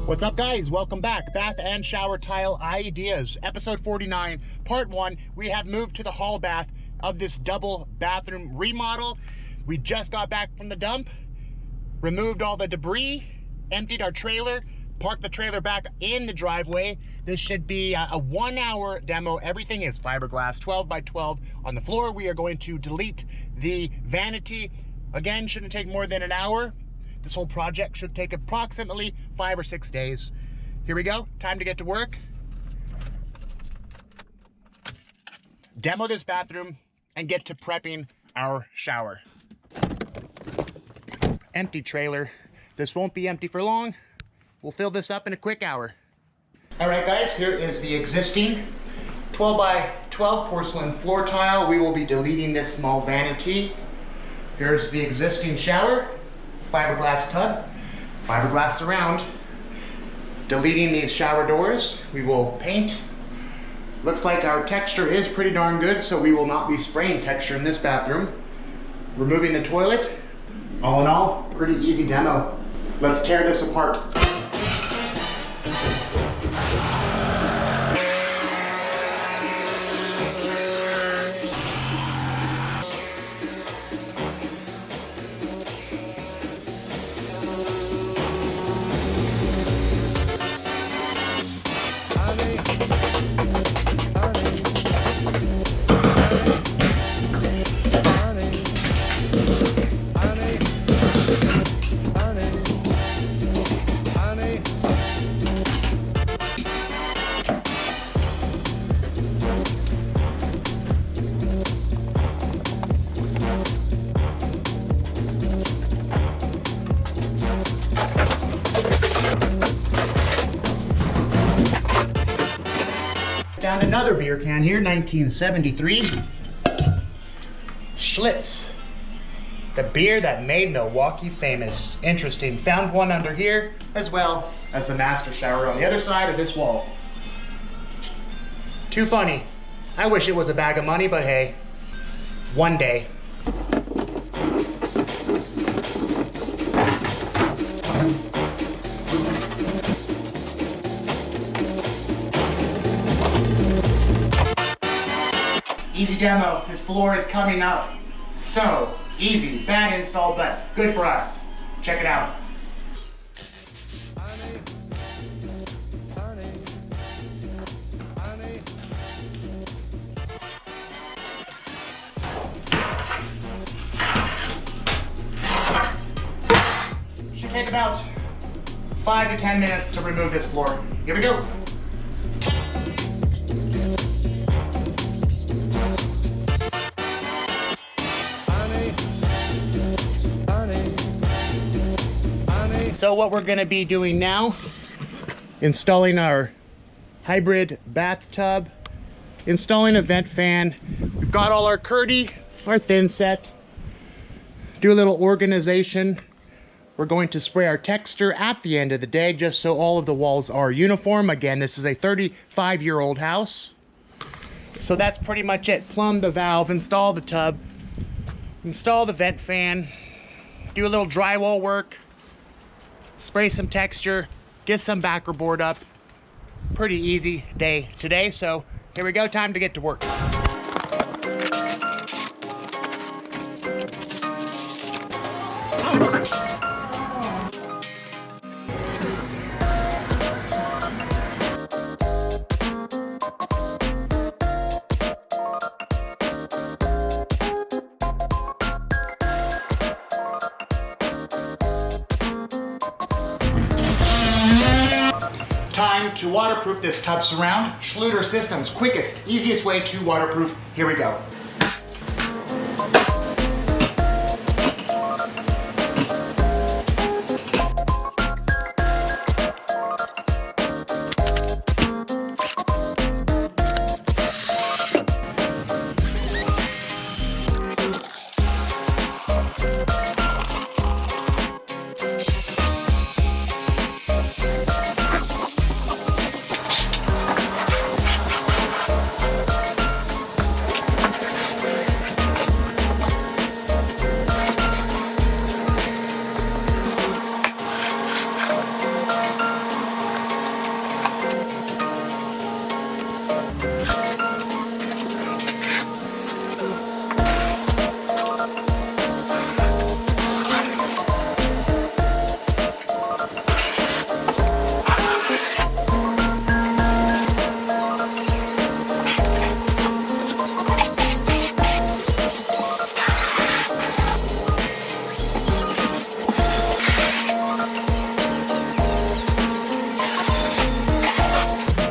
What's up, guys? Welcome back. Bath and shower tile ideas, episode 49, part 1. We have moved to the hall bath of this double bathroom remodel. We just got back from the dump, removed all the debris, emptied our trailer, parked the trailer back in the driveway. This should be a 1 hour demo. Everything is fiberglass, 12 by 12 on the floor. We are going to delete the vanity. Again, shouldn't take more than an hour. This whole project should take approximately 5 or 6 days. Here we go, time to get to work. Demo this bathroom and get to prepping our shower. Empty trailer. This won't be empty for long. We'll fill this up in a quick hour. All right, guys, here is the existing 12 by 12 porcelain floor tile. We will be deleting this small vanity. Here's the existing shower. Fiberglass tub, fiberglass surround. Deleting these shower doors, we will paint. Looks like our texture is pretty darn good, so we will not be spraying texture in this bathroom. Removing the toilet. All in all, pretty easy demo. Let's tear this apart. Found another beer can here, 1973. Schlitz, the beer that made Milwaukee famous. Interesting. Found one under here, as well as the master shower on the other side of this wall. Too funny. I wish it was a bag of money, but hey, one day. Easy demo. This floor is coming up so easy. Bad install, but good for us. Check it out. Should take about 5 to 10 minutes to remove this floor. Here we go. So what we're gonna be doing now, installing our hybrid bathtub, installing a vent fan. We've got all our Curdy, our thin set. Do a little organization. We're going to spray our texture at the end of the day, just so all of the walls are uniform. Again, this is a 35-year-old house. So that's pretty much it. Plumb the valve, install the tub, install the vent fan, do a little drywall work, spray some texture, get some backer board up. Pretty easy day today, so here we go, time to get to work. Time to waterproof this tub surround. Schluter Systems, quickest, easiest way to waterproof. Here we go.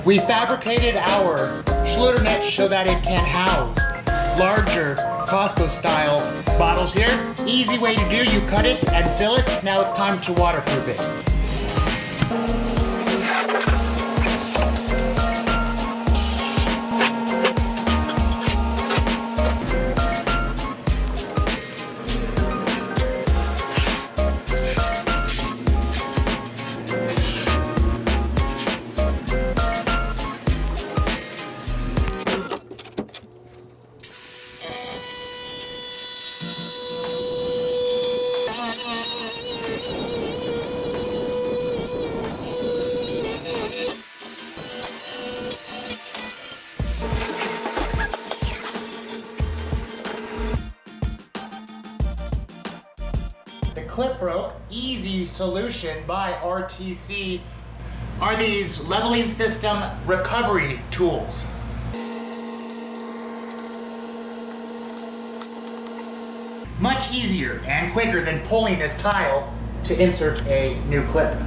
We fabricated our Schluter net so that it can house larger Costco style bottles here. Easy way to do, you cut it and fill it. Now it's time to waterproof it. The clip broke. Easy solution by RTC are these leveling system recovery tools. Much easier and quicker than pulling this tile to insert a new clip.